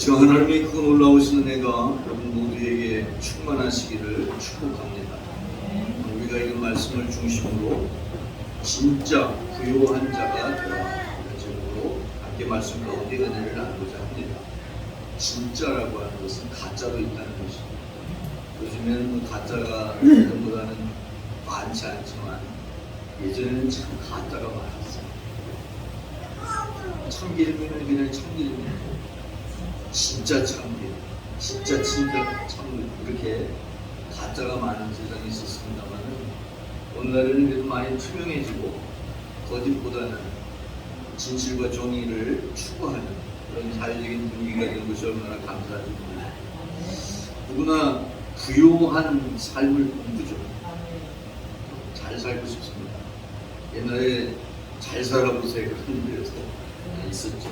저 하나님의 그 놀라우신 은혜가 여러분 모두에게 충만하시기를 축복합니다. 우리가 이 말씀을 중심으로 진짜 부요한 자가 되라 이런 제목으로 함께 말씀 가운데 은혜를 나누고자 합니다. 진짜라고 하는 것은 가짜도 있다는 것입니다. 요즘에는 가짜가 예전보다는 많지 않지만 예전에는 참 가짜가 많았어요. 참기름이면 그냥 참기름이고 진짜 참기름, 진짜 참기름 이렇게 가짜가 많은 세상이 있었습니다만 오늘날에는 그래도 많이 투명해지고 거짓보다는 진실과 정의를 추구하는 그런 사회적인 분위기가 된 것이 얼마나 감사하죠. 누구나 부요한 삶을 꿈꾸죠. 잘 살고 싶습니다. 옛날에 잘 살아보세요 그런 일에서 있었죠.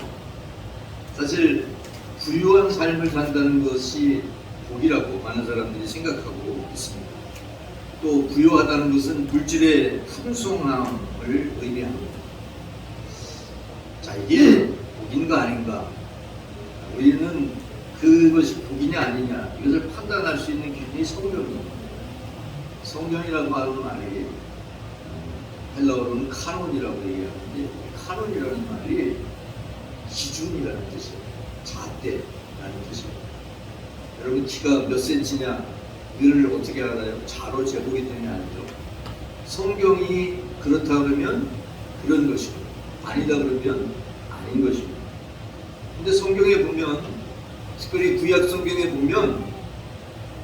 사실 부유한 삶을 산다는 것이 복이라고 많은 사람들이 생각하고 있습니다. 또 부유하다는 것은 물질의 풍성함을 의미합니다. 자, 이게 복인가 아닌가? 우리는 그것이 복이냐 아니냐 이것을 판단할 수 있는 기준이 성경입니다. 성경이라고 하는 말이 헬라어로는 카논이라고 얘기하는데 카논이라는 말이 기준이라는 뜻이에요. 잣대라는 뜻이에요. 여러분 키가 몇 센치냐 이걸 어떻게 알아요? 자로 재보기 때문에 알죠. 성경이 그렇다 그러면 그런 것이고 아니다 그러면 아닌 것이고. 근데 성경에 보면 특별히 구약 성경에 보면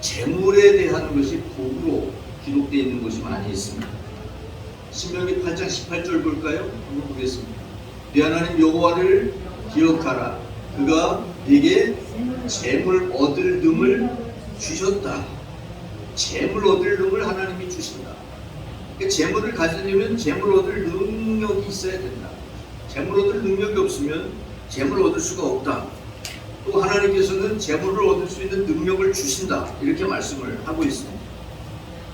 재물에 대한 것이 복으로 기록되어 있는 것이 많이 있습니다. 신명기 8장 18절 볼까요? 한번 보겠습니다. 네 하나님 여호와를 기억하라. 그가 네게 재물 얻을 능을 주셨다. 재물 얻을 능을 하나님이 주신다. 그러니까 재물을 가지려면 재물 얻을 능력이 있어야 된다. 재물 얻을 능력이 없으면 재물 얻을 수가 없다. 또 하나님께서는 재물을 얻을 수 있는 능력을 주신다. 이렇게 말씀을 하고 있습니다.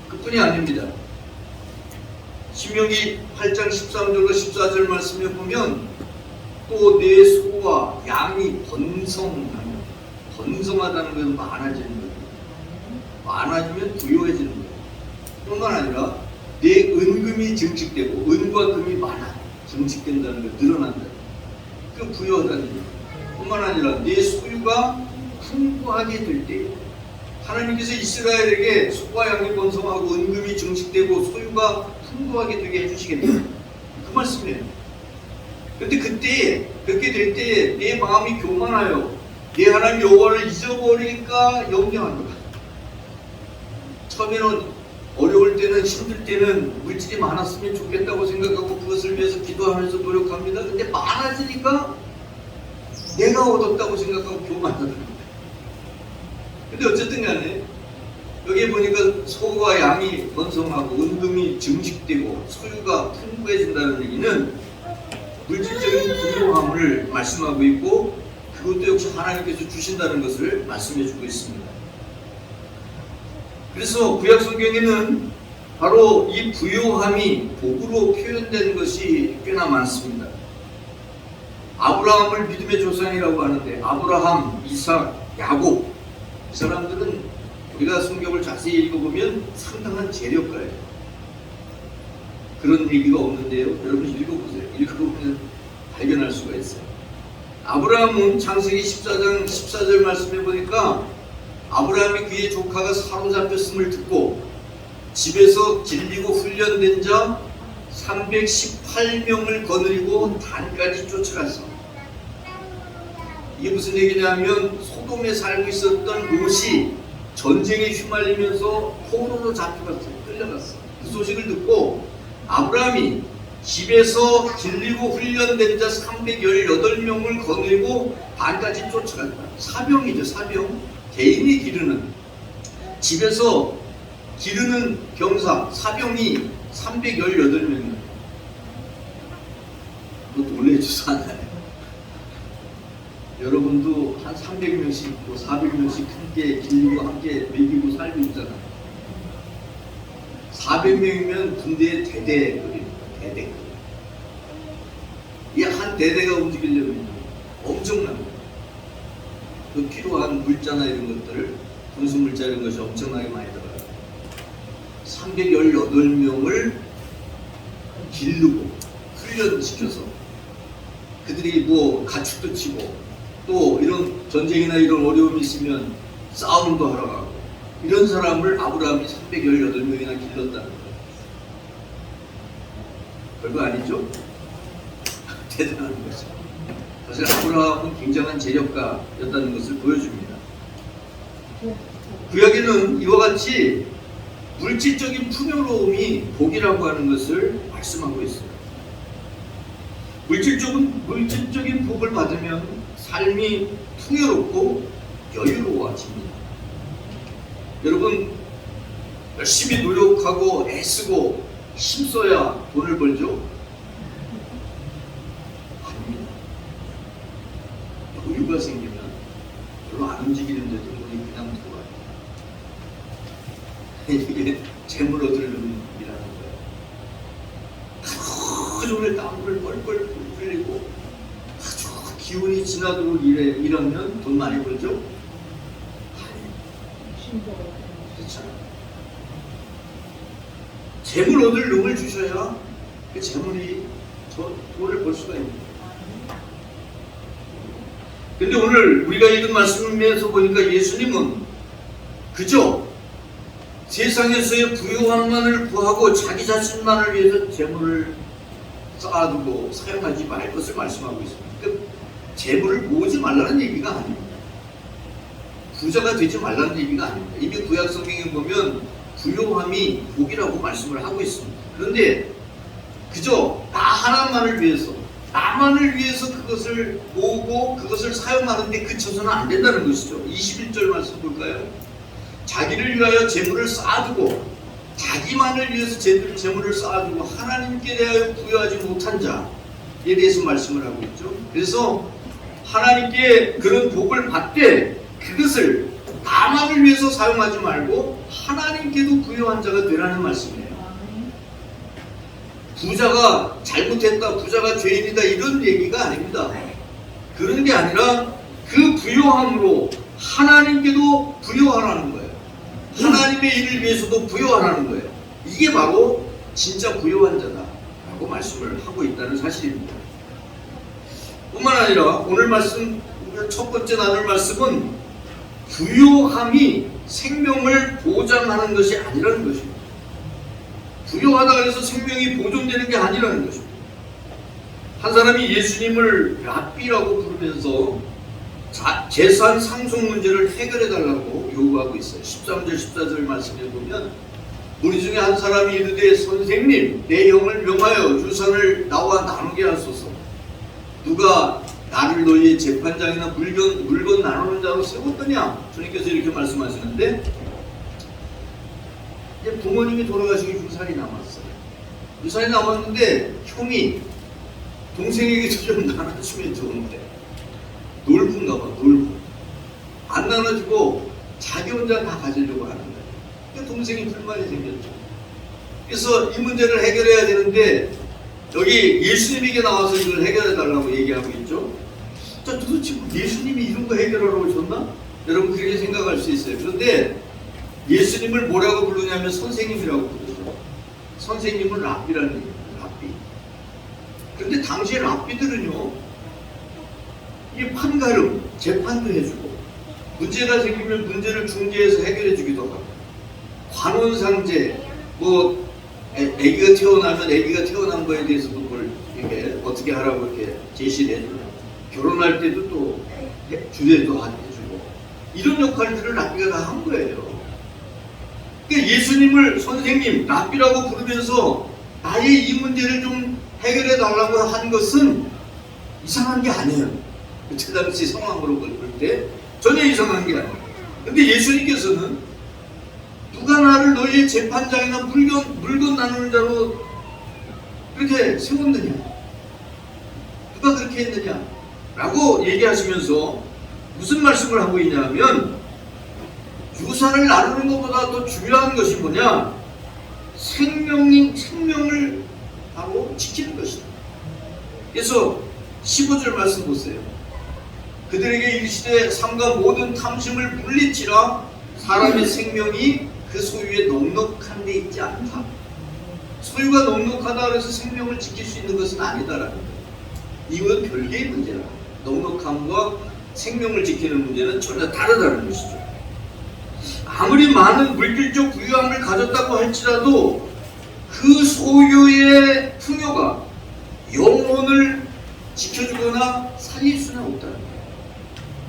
그뿐이 아닙니다. 신명기 8장 13절과 14절 말씀에 보면 또 내 소와 양이 번성하면 번성하다는 것은 많아지는 거예요. 많아지면 부유해지는 거예요. 뿐만 아니라 내 은금이 증식되고 은과 금이 많아 증식된다는 거 늘어난다. 그 부유하다는 거예요. 뿐만 아니라 내 소유가 풍부하게 될 때 하나님께서 이스라엘에게 소와 양이 번성하고 은금이 증식되고 소유가 풍부하게 되게 해주시겠다. 그 말씀이에요. 그런데 그때 그렇게 될 때 내 마음이 교만하여 내 하나님 여호와를 잊어버리니까 염려한 거야. 처음에는 어려울 때는 힘들 때는 물질이 많았으면 좋겠다고 생각하고 그것을 위해서 기도하면서 노력합니다. 근데 많아지니까 내가 얻었다고 생각하고 교만하더라고요. 근데 어쨌든 간에 여기 보니까 소와 양이 번성하고 은금이 증식되고 소유가 풍부해진다는 얘기는 물질적인 부유함을 말씀하고 있고 그것도 역시 하나님께서 주신다는 것을 말씀해 주고 있습니다. 그래서 구약 성경에는 바로 이 부유함이 복으로 표현된 것이 꽤나 많습니다. 아브라함을 믿음의 조상이라고 하는데 아브라함, 이삭, 야곱 이 사람들은 우리가 성경을 자세히 읽어보면 상당한 재력가예요. 그런 얘기가 없는데요. 여러분 읽어보세요. 읽어보면 발견할 수가 있어요. 아브라함은 창세기 14장 14절 말씀해 보니까 아브라함이 그의 조카가 사로잡혔음을 듣고 집에서 길리고 훈련된 자 318명을 거느리고 단까지 쫓아갔어. 이게 무슨 얘기냐면 소돔에 살고 있었던 롯이 전쟁에 휘말리면서 포로로 잡혀갔어요. 끌려갔어. 그 소식을 듣고 아브라함이 집에서 길리고 훈련된 자 318명을 거느리고 반까지 쫓아갔다. 사병이죠. 사병. 개인이 기르는 집에서 기르는 병사 사병이 318명이에요. 그것도 놀래주소 않아요. 여러분도 한 300명씩 있고 400명씩 함께 길리고 함께 먹이고 살고 있잖아요. 400명이면 군대의 대대거리입니다. 대대. 이 한 대대가 움직이려면 엄청납니다. 그 물자나 이런 것들, 분수물자 이런 것이 엄청나게 많이 들어가요. 318명을 기르고 훈련시켜서 그들이 뭐 가축도 치고 또 이런 전쟁이나 이런 어려움이 있으면 싸움도 하러 가고 이런 사람을 아브라함이 318명이나 길렀다는 거예요. 별거 아니죠? 대단한 거죠. 사실 아브라함은 굉장한 재력가였다는 것을 보여줍니다. 구약에는 이와 같이 물질적인 풍요로움이 복이라고 하는 것을 말씀하고 있어요. 물질적인 복을 받으면 삶이 풍요롭고 여유로워집니다. 여러분, 열심히 노력하고 애쓰고 힘써야 돈을 벌죠? 아닙니다. 여유가 생기면 별로 안 움직이는데도 돈이 그냥 들어와요. 이게 재물 얻을 놈이라는 거예요. 하루 종일 땀을 뻘뻘 흘리고 아주 기운이 지나도록 일하면 돈 많이 벌죠? 아니에요. 그렇잖아요. 재물 얻을 놈을 주셔야 그 재물이 돈을 벌 수가 있는 거예요. 근데 오늘 우리가 읽은 말씀에서 보니까 예수님은 그저 세상에서의 부요함만을 구하고 자기 자신만을 위해서 재물을 쌓아두고 사용하지 말 것을 말씀하고 있습니다. 그러니까 재물을 모으지 말라는 얘기가 아닙니다. 부자가 되지 말라는 얘기가 아닙니다. 이미 구약 성경에 보면 부요함이 복이라고 말씀을 하고 있습니다. 그런데 그저 나 하나만을 위해서 나만을 위해서 그것을 모으고 그것을 사용하는데 그쳐서는 안 된다는 것이죠. 21절 말씀 볼까요? 자기를 위하여 재물을 쌓아두고 자기만을 위해서 재물을 쌓아두고 하나님께 대하여 부여하지 못한 자에 대해서 말씀을 하고 있죠. 그래서 하나님께 그런 복을 받되 그것을 나만을 위해서 사용하지 말고 하나님께도 부여한 자가 되라는 말씀이에요. 부자가 잘못했다, 부자가 죄인이다 이런 얘기가 아닙니다. 그런 게 아니라 그 부여함으로 하나님께도 부여하라는 거예요. 하나님의 일을 위해서도 부여하라는 거예요. 이게 바로 진짜 부여한 자다라고 말씀을 하고 있다는 사실입니다. 뿐만 아니라 오늘 말씀 첫 번째 나눌 말씀은 부요함이 생명을 보장하는 것이 아니라는 것입니다. 부요하다 그래서 생명이 보존되는 게 아니라는 것입니다. 한 사람이 예수님을 랍비라고 부르면서 재산 상속 문제를 해결해 달라고 요구하고 있어요. 13절 14절 말씀에 보면 우리 중에 한 사람이 이르되 선생님 내 형을 명하여 유산을 나와 나누게 하소서. 누가 나를 너희의 재판장이나 물건 나누는 자로 세웠더냐? 주님께서 이렇게 말씀하시는데 이제 부모님이 돌아가시기 유산이 남았어요. 유산이 남았는데 형이 동생에게도 좀 나눠주면 좋은데 놀부인가 봐. 놀부. 안 나눠주고 자기 혼자 다 가지려고 하는 거예요. 그러니까 동생이 불만이 생겼죠. 그래서 이 문제를 해결해야 되는데 여기 예수님에게 나와서 이걸 해결해 달라고 얘기하고 있죠. 자, 도대체 예수님이 이런 거 해결하러 오셨나? 여러분 그렇게 생각할 수 있어요. 그런데 예수님을 뭐라고 부르냐면 선생님이라고 부르죠. 선생님은 랍비라는 얘기예요. 랍비. 그런데 당시에 랍비들은요, 이 판가름, 재판도 해주고 문제가 생기면 문제를 중재해서 해결해주기도 하고 관혼상제, 뭐 아기가 태어나면 아기가 태어난 거에 대해서도 그걸 이렇게 어떻게 하라고 이렇게 제시를 해주고 결혼할 때도 또 주례도 해주고 이런 역할들을 랍비가 다 한 거예요. 그러니까 예수님을 선생님, 랍비라고 부르면서 나의 이 문제를 좀 해결해 달라고 한 것은 이상한 게 아니에요. 그 당시 상황으로 볼 때 전혀 이상한 게 아니에요. 근데 예수님께서는 누가 나를 너희의 재판장이나 물건 나누는 자로 그렇게 세웠느냐? 누가 그렇게 했느냐? 라고 얘기하시면서 무슨 말씀을 하고 있냐면 유산을 나누는 것보다 더 중요한 것이 뭐냐? 생명을 바로 지키는 것이다. 그래서 15절 말씀 보세요. 그들에게 이르시되 삼가 모든 탐심을 물리치라. 사람의 생명이 그 소유에 넉넉한 데 있지 않다. 소유가 넉넉하다 그래서 생명을 지킬 수 있는 것은 아니다라는 거예요. 이건 별개의 문제라. 넉넉함과 생명을 지키는 문제는 전혀 다르다는 것이죠. 아무리 많은 물질적 부유함을 가졌다고 할지라도 그 소유의 풍요가 영혼을 지켜주거나 살릴 수는 없다는 거예요.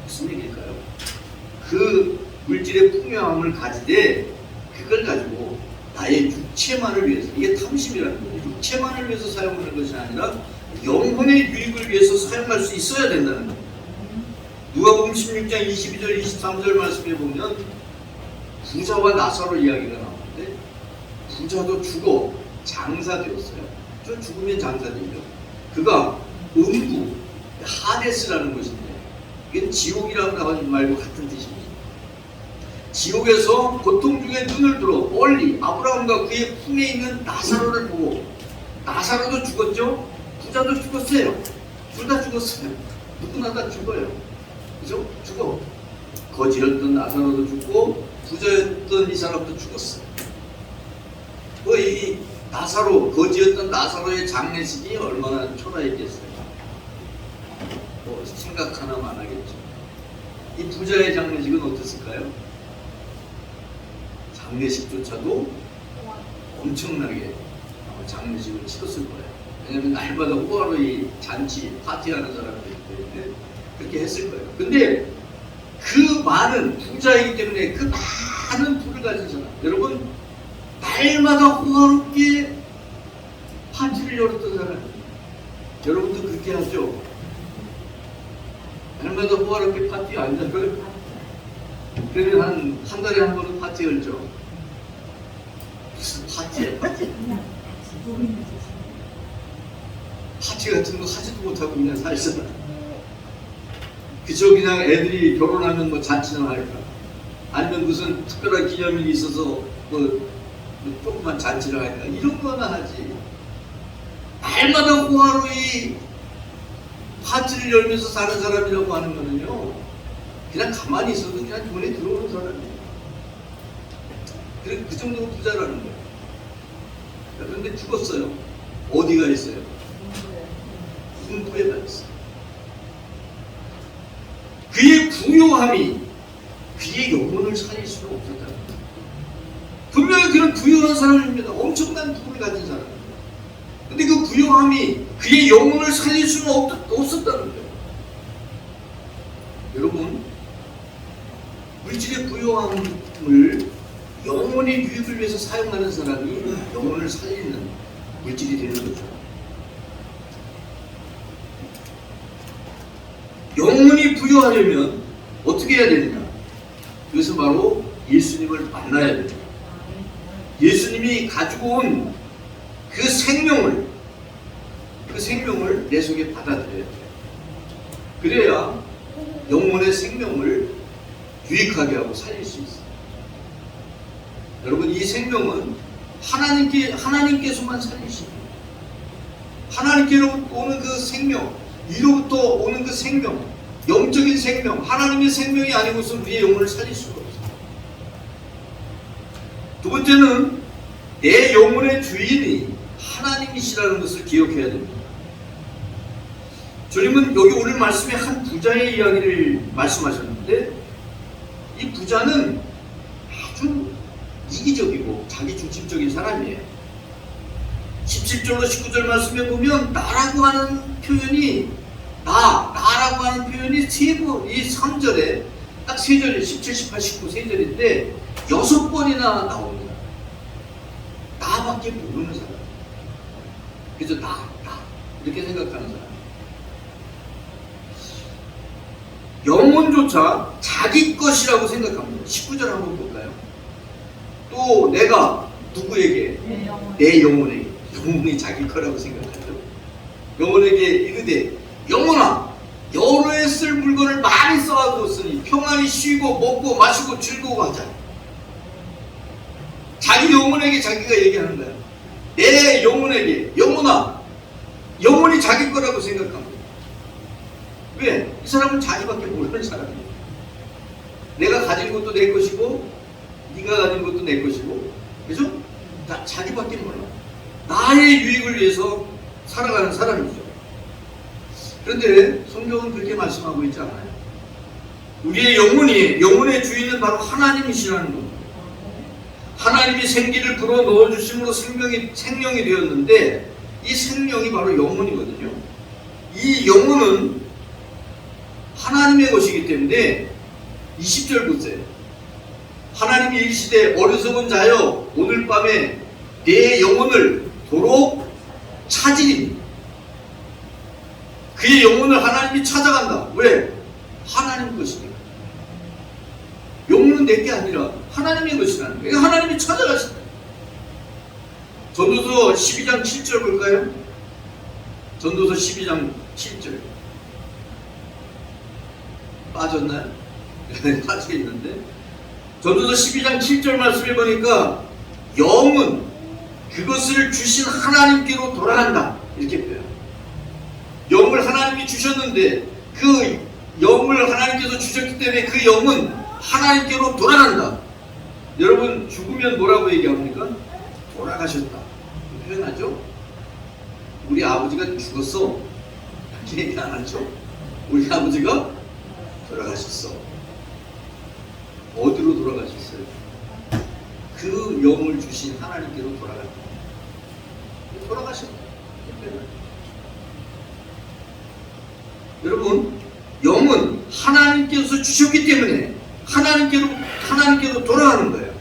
무슨 얘기일까요? 그 물질의 풍요함을 가지되 그걸 가지고 나의 육체만을 위해서, 이게 탐심이라는 거예요. 육체만을 위해서 사용하는 것이 아니라 영혼의 유익을 위해서 사용할 수 있어야 된다는 거예요. 누가복음 16장 22절 23절 말씀에 보면 부자와 나사로 이야기가 나오는데, 부자도 죽어 장사되었어요. 저 죽으면 장사되죠. 그가 음부, 하데스라는 것인데, 이건 지옥이라고 하지 말고 같은 뜻입니다. 지옥에서 고통 중에 눈을 들어 멀리 아브라함과 그의 품에 있는 나사로를 보고, 나사로도 죽었죠? 부자도 죽었어요. 둘 다 죽었어요. 누구나 다 죽어요. 그죠? 죽어. 거지였던 나사로도 죽고 부자였던 이 사람도 죽었어요. 이 나사로, 거지였던 나사로의 장례식이 얼마나 초라했겠어요. 생각 하나만 하겠죠. 이 부자의 장례식은 어땠을까요? 장례식조차도 엄청나게 장례식을 치렀을 거예요. 왜냐하면 날마다 호화로 이 잔치, 파티하는 사람들이 있기 때문에 그렇게 했을 거예요. 근데 그 많은 부자이기 때문에 그 많은 부를 가진 사람, 여러분 날마다 호화롭게 파티를 열었던 사람, 여러분도 그렇게 하죠? 날마다 호화롭게 파티 안 열어요? 그러면 한 달에 한 번은 파티 열죠. 무슨 파티야, 파티? 파티 같은 거 하지도 못하고 그냥 살잖아. 그저 그냥 애들이 결혼하면 뭐 잔치나 할까? 아니면 무슨 특별한 기념일이 있어서 뭐 조그만 잔치를 할까? 이런 거나 하지. 날마다 호화로이 파티를 열면서 사는 사람이라고 하는 거는요, 그냥 가만히 있어도 그냥 돈이 들어오는 사람이에요. 그 정도로 부자라는 거예요. 그런데 죽었어요. 어디가 있어요? 음부에 가 있어요. 그의 부요함이 그의 영혼을 살릴 수는 없었다는 거예요. 분명히 그런 부유한 사람입니다. 엄청난 부를 가진 사람입니다. 근데 그 부요함이 그의 영혼을 살릴 수는 없었다는 거예요. 여러분, 물질의 부요함을 영혼의 유익을 위해서 사용하는 사람이 영혼을 살리는 물질이 되는 거죠. 영혼이 부요하려면 어떻게 해야 되느냐? 그것은 바로 예수님을 만나야 됩니다. 예수님이 가지고 온 그 생명을 내 속에 받아들여야 돼요. 그래야 영혼의 생명을 유익하게 하고 살릴 수 있어요. 여러분, 이 생명은 하나님께서만 살릴 수 있어요. 하나님께로부터 오는 그 생명, 이로부터 오는 그 생명, 영적인 생명, 하나님의 생명이 아니고서 우리의 영혼을 살릴 수가 없어요. 두 번째는 내 영혼의 주인이 하나님이시라는 것을 기억해야 됩니다. 주님은 여기 오늘 말씀에 한 부자의 이야기를 말씀하셨는데, 이 부자는 아주 이기적이고 자기 중심적인 사람이에요. 17절로 19절 말씀에 보면 나라고 하는 표현이, 나라고 하는 표현이 세 번, 이 3절에 딱 세 절, 17, 18, 19 세 절인데 6번이나 나옵니다. 나밖에 모르는 사람. 그래서 나 이렇게 생각하는 사람. 영혼조차 자기 것이라고 생각합니다. 19절 한번 볼까요? 또 내가 누구에게? 내 영혼에게. 영혼이 자기 거라고 생각하죠. 영혼에게 이르되 영혼아, 여러 해 쓸 물건을 많이 쌓아두었으니 평안히 쉬고 먹고 마시고 즐거워하자. 자기 영혼에게 자기가 얘기하는 거야. 내 영혼에게, 영혼아, 영혼이 자기 거라고 생각합니다. 왜? 이 사람은 자기밖에 모르는 사람이에요. 내가 가진 것도 내 것이고 네가 가진 것도 내 것이고, 그죠? 자기밖에 몰라. 나의 유익을 위해서 살아가는 사람이죠. 그런데 성경은 그렇게 말씀하고 있지 않아요. 우리의 영혼의 주인은 바로 하나님이시라는 겁니다. 하나님이 생기를 불어 넣어주심으로 생명이 되었는데, 이 생명이 바로 영혼이거든요. 이 영혼은 하나님의 것이기 때문에 20절 보세요. 하나님이 이르시되 어리석은 자여 오늘 밤에 내 영혼을 도로 찾으리니. 그의 영혼을 하나님이 찾아간다. 왜? 하나님 것이니까. 영혼은 내게 아니라 하나님의 것이라는 거예요. 하나님이 찾아가신다. 전도서 12장 7절 볼까요? 전도서 12장 7절. 빠졌나요? 빠져 있는데. 전도서 12장 7절 말씀해 보니까 영은 그것을 주신 하나님께로 돌아간다. 이렇게 표현해요. 영을 하나님이 주셨는데 그 영을 하나님께서 주셨기 때문에 그 영은 하나님께로 돌아간다. 여러분, 죽으면 뭐라고 얘기합니까? 돌아가셨다. 표현하죠? 우리 아버지가 죽었어. 이렇게 얘기 안 하죠? 우리 아버지가 돌아가셨어. 어디로 돌아가셨어요? 그 영을 주신 하나님께로 돌아갔다. 돌아가셨다. 여러분, 영은 하나님께서 주셨기 때문에 하나님께로 돌아가는 거예요.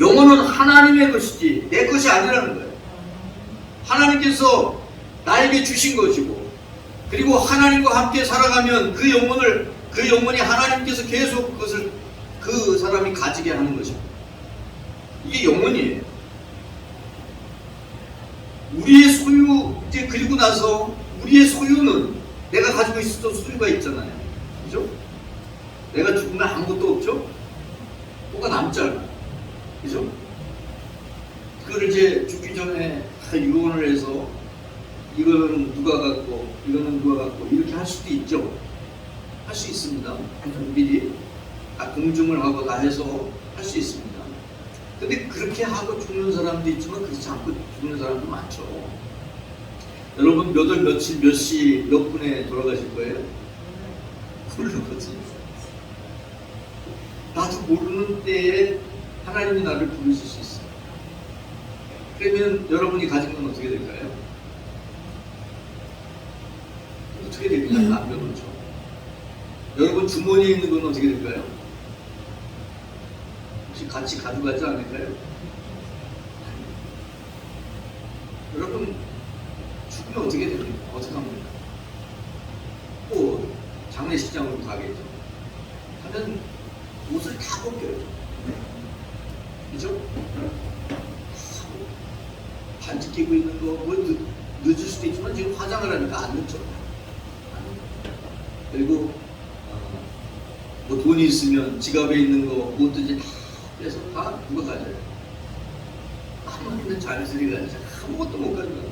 영혼은 하나님의 것이지 내 것이 아니라는 거예요. 하나님께서 나에게 주신 것이고, 그리고 하나님과 함께 살아가면 그 영혼이 하나님께서 계속 그것을 그 사람이 가지게 하는 것입니다. 이게 영혼이에요. 우리의 소유, 이제 그리고 나서 우리의 소유는 내가 가지고 있었던 소유가 있잖아요. 그죠? 내가 죽으면 아무것도 없죠? 뭐가 남잖아. 그죠? 그걸 이제 죽기 전에 유언을 해서 이거는 누가 갖고, 이거는 누가 갖고, 이렇게 할 수도 있죠. 할 수 있습니다. 미리 공증을 하고 다 해서 할 수 있습니다. 근데 그렇게 하고 죽는 사람도 있지만 그렇지 않고 죽는 사람도 많죠. 여러분, 몇 월, 며칠, 몇 시, 몇 분에 돌아가실 거예요? 모르거지. 나도 모르는 때에 하나님이 나를 부르실 수 있어요. 그러면 여러분이 가진 건 어떻게 될까요? 어떻게 됩니까? 남겨놓죠. 여러분 주머니에 있는 건 어떻게 될까요? 혹시 같이 가져가지 않을까요? 여러분, 죽으면 어떻게 됩니까? 어떻게 합니까? 또 장례식장으로 가겠죠. 하면 옷을 다 벗겨요. 그죠? 반지 끼고 있는 거 뭐 늦을 수도 있지만 지금 화장을 하니까 안 늦죠. 그리고 뭐 돈이 있으면 지갑에 있는 거 뭐든지 다 빼서 다 누가 가져요. 아무튼 자연스레 가지고 아무것도 못 가져가요.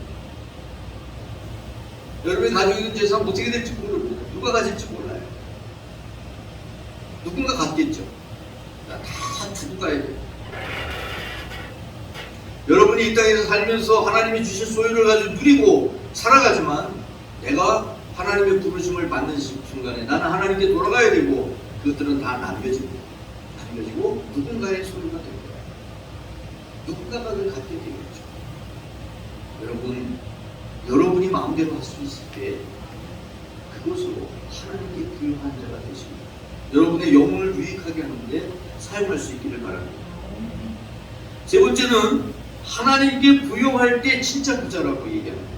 여러분이 가지고 있는 재산 어떻게 될지 모릅니다. 누가 가질지 몰라요. 누군가 갖겠죠. 다 두고 가야 돼요. 여러분이 이 땅에서 살면서 하나님이 주신 소유를 가지고 누리고 살아가지만, 내가 하나님의 부르심을 받는 순간에 나는 하나님께 돌아가야 되고, 그것들은 다 남겨지고 누군가의 소유가 될 거예요. 누군가가 그걸 갖게 되겠죠. 여러분이 마음대로 할 수 있을 때 그것으로 하나님께 부유한 자가 되십니다. 여러분의 영혼을 유익하게 하는데 사용할 수 있기를 바랍니다. 세 번째는 하나님께 부여할 때 진짜 부자라고 얘기합니다.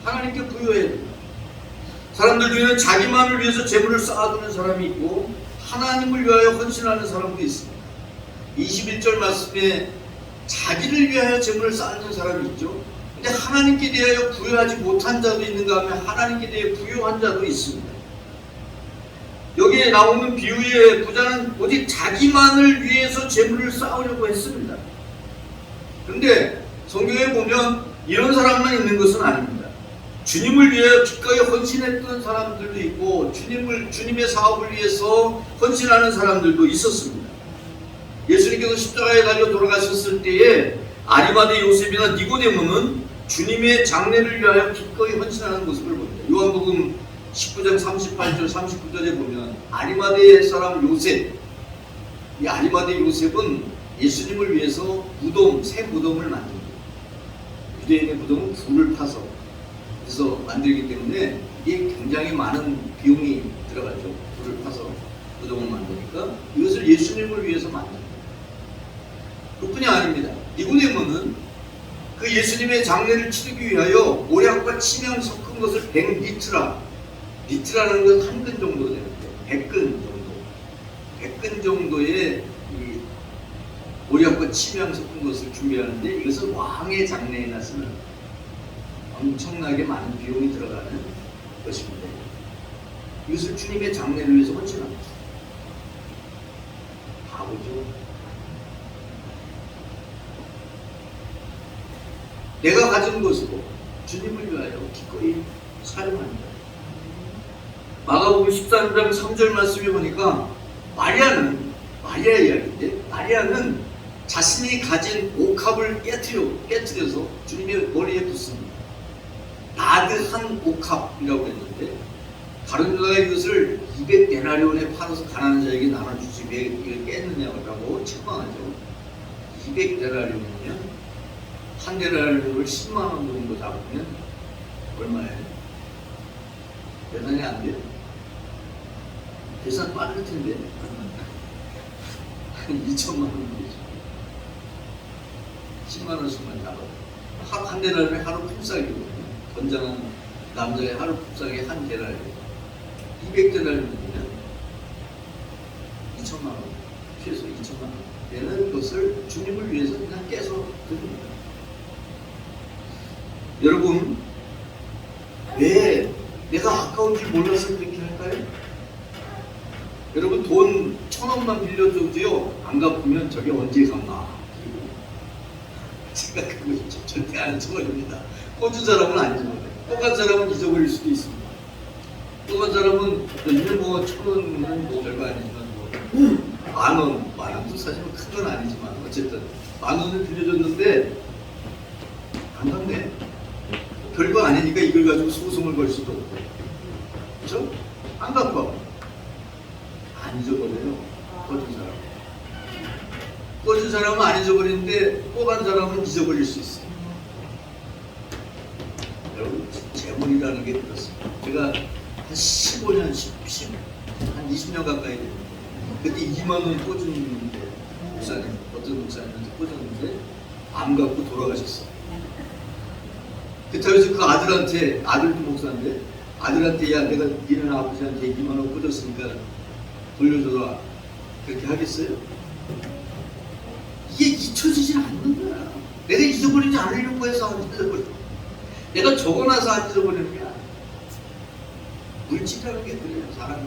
하나님께 부여해야 됩니다. 사람들 중에는 자기만을 위해서 재물을 쌓아두는 사람이 있고 하나님을 위하여 헌신하는 사람도 있습니다. 21절 말씀에 자기를 위하여 재물을 쌓는 사람이 있죠. 근데 하나님께 대하여 부여하지 못한 자도 있는가 하면 하나님께 대해 부여한 자도 있습니다. 여기에 나오는 비유의 부자는 오직 자기만을 위해서 재물을 쌓으려고 했습니다. 그런데 성경에 보면 이런 사람만 있는 것은 아닙니다. 주님을 위해 기꺼이 헌신했던 사람들도 있고 주님의 사업을 위해서 헌신하는 사람들도 있었습니다. 예수님께서 십자가에 달려 돌아가셨을 때에 아리마대 요셉이나 니고데모는 주님의 장례를 위하여 기꺼이 헌신하는 모습을 봅니다. 요한복음 19장 38절 39절에 보면 아리마대 사람 요셉, 이 아리마대 요셉은 예수님을 위해서 새 무덤을 만듭니다. 유대인의 무덤은 불을 타서 그래서 만들기 때문에 이게 굉장히 많은 비용이 들어가죠. 불을 타서 무덤을 만드니까 이것을 예수님을 위해서 만듭니다. 그뿐이 아닙니다. 니고데모는 그 예수님의 장례를 치르기 위하여 모략과 침향 섞은 것을 100리트라는 건 한 근 정도 되는데 100근 정도의 이 모략과 침향 섞은 것을 준비하는데 이것은 왕의 장례에나 쓰는 엄청나게 많은 비용이 들어가는 것입니다. 이것을 주님의 장례를 위해서 헌신합니다. 바보죠. 내가 가진 것으로 주님을 위하여 기꺼이 사용합니다. 마가복음 13장 3절 말씀에 보니까 마리아 이야기인데 마리아는 자신이 가진 옥합을 깨트려서 주님의 머리에 붓습니다. 나드 한 옥합이라고 했는데 다른 나라가 이것을 200데나리온에 팔아서 가난한 자에게 나눠주지 왜 이걸 깼느냐고 책망하죠. 200데나리온이면 한 데나리온을 10만 원 정도 잡으면 얼마예요? 계산이 안 돼요? 계산 빠를 텐데 한 2천만 원 되죠. 10만 원씩만 잡아요. 한 데나리온에 하루 품삯이거든요. 건장한 남자의 하루 품삯이 한 데나리온. 200데나리온이면 2천만 원, 최소 2천만 원 되는 것을 주님을 위해서 그냥 깨서 드립니다. 여러분, 왜 내가 아까운 줄 몰라서 그렇게 할까요? 여러분, 돈 1,000원만 빌려줘도요, 안 갚으면 저게 언제 갚나? 생각하고 있죠. 절대 안 잊어버립니다. 꽂은 사람은 안 잊어버려요. 똑같은 사람은 잊어버릴 수도 있습니다. 똑같은 사람은 요즘에 뭐 1,000원은 뭐 별거 아니지만 만 원도 사실 큰 건 아니지만 어쨌든 10,000원을 빌려줬는데 안 갚네. 별거 아니니까 이걸 가지고 소송을 걸 수도 없고, 그렇죠? 안 갚아. 안 잊어버려요. 꽂은 사람은 안 잊어버리는데 꽂은 사람은 잊어버릴 수 있어요. 여러분, 재물이라는 게 그렇습니다. 제가 한 15년, 한 20년 가까이 됐는데 그때 2만 원 꽂은 목사님, 어떤 목사님한테 꽂았는데 안 갚고 돌아가셨어요. 그렇다고 해서 그 아들도 목사인데 아들한테 야 내가 니네 아버지한테 2만 원 꽂았으니까 돌려줘라 그렇게 하겠어요? 이게 잊혀지질 않는 거야. 내가 잊어버리지 않으려고 해서 안 잊어버려. 내가 적어놔서 안 잊어버리는 거야. 물질이라는 게 그래요. 사람이.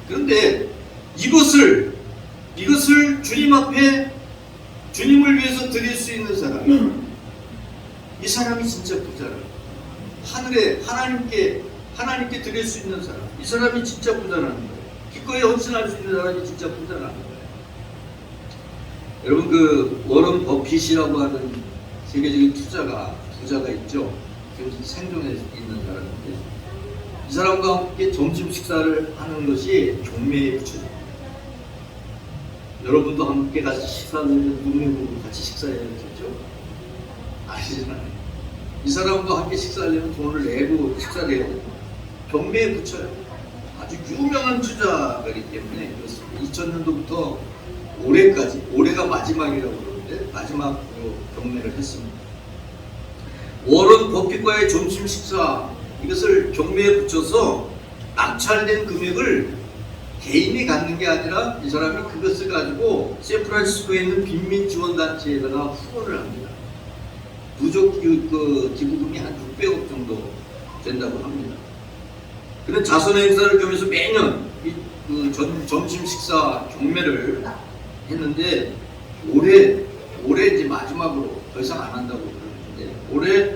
그런데 이것을 주님 앞에 주님을 위해서 드릴 수 있는 사람, 이 사람이 진짜 부자라. 하늘에 하나님께 드릴 수 있는 사람, 이 사람이 진짜 부자라는 거예요. 기꺼이 헌신할 수 있는 사람이 진짜 부자라는 거예요. 여러분, 그 워런 버핏이라고 하는 세계적인 부자가 있죠. 지금 생존해 있는 사람인데 이 사람과 함께 점심 식사를 하는 것이 경매에 붙여집니다. 여러분도 함께 같이 식사하면 눈에 보고 같이 식사해야 되죠? 아시잖아요. 이 사람과 함께 식사하려면 돈을 내고 식사를 해야 돼요. 경매에 붙여요. 아주 유명한 투자가이기 때문에 그렇습니다. 2000년도부터 올해가 마지막이라고 그러는데 마지막으로 경매를 했습니다. 워런 버핏과의 점심 식사 이것을 경매에 붙여서 낙찰된 금액을 개인이 갖는 게 아니라 이 사람이 그것을 가지고 샌프란시스코에 있는 빈민지원단체에다가 후원을 합니다. 부족 기부금이 한 600억 정도 된다고 합니다. 그런 자선의 행사를 겸해서 매년 점심 식사 경매를 했는데 올해 이제 마지막으로 더 이상 안 한다고 그러는데 올해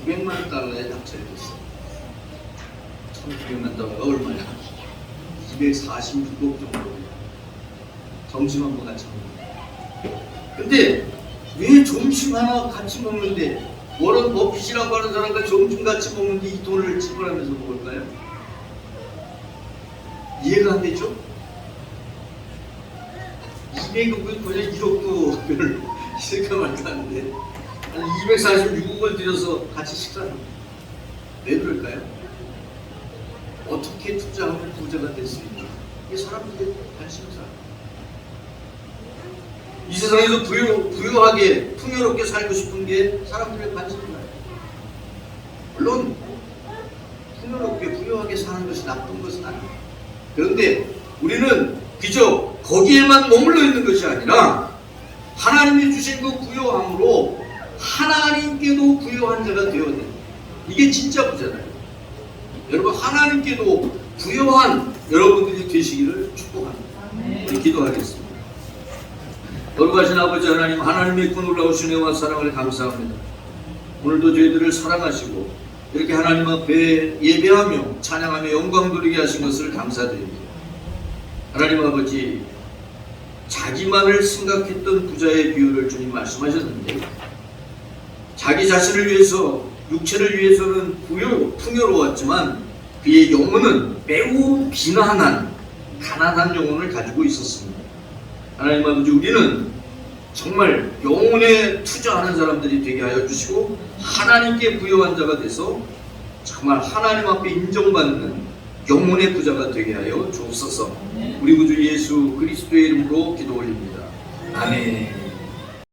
$900만 달러에 낙찰이 됐어요. 1,900만 달러가 얼마야? 246억 정도. 점심 한 번 같이 먹는. 근데 왜 점심 하나 같이 먹는데, 워런 버핏이라고 하는 사람과 점심 같이 먹는데 이 돈을 지불하면서 먹을까요? 이해가 안 되죠? 200억을 거의 1억도 별 생각 말도 안 돼. 246억을 들여서 같이 식사를. 왜 그럴까요? 어떻게 투자하면 부자가 될 수 있나? 이게 사람들의 관심사. 이 세상에서 부유하게 풍요롭게 살고 싶은 게 사람들의 관심사예요. 물론 풍요롭게 부유하게 사는 것이 나쁜 것은 아니에요. 그런데 우리는 그저 거기에만 머물러 있는 것이 아니라 하나님이 주신 그 부유함으로 하나님께도 부유한 자가 되어야 돼요. 이게 진짜 부자잖아요. 여러분, 하나님께도 부유한 여러분들이 되시기를 축복합니다. 우리 기도하겠습니다. 거룩하신 아버지 하나님, 하나님의 그 놀라우신 은혜와 사랑을 감사합니다. 오늘도 저희들을 사랑하시고 이렇게 하나님 앞에 예배하며 찬양하며 영광 돌리게 하신 것을 감사드립니다. 하나님 아버지, 자기만을 생각했던 부자의 비유를 주님 말씀하셨는데, 자기 자신을 위해서, 육체를 위해서는 풍요로웠지만 그의 영혼은 매우 비난한 가난한 영혼을 가지고 있었습니다. 하나님 아버지, 우리는 정말 영혼에 투자하는 사람들이 되게 하여 주시고 하나님께 부여한 자가 돼서 정말 하나님 앞에 인정받는 영혼의 부자가 되게 하여 주옵소서. 우리 구주 예수 그리스도의 이름으로 기도 올립니다. 아멘.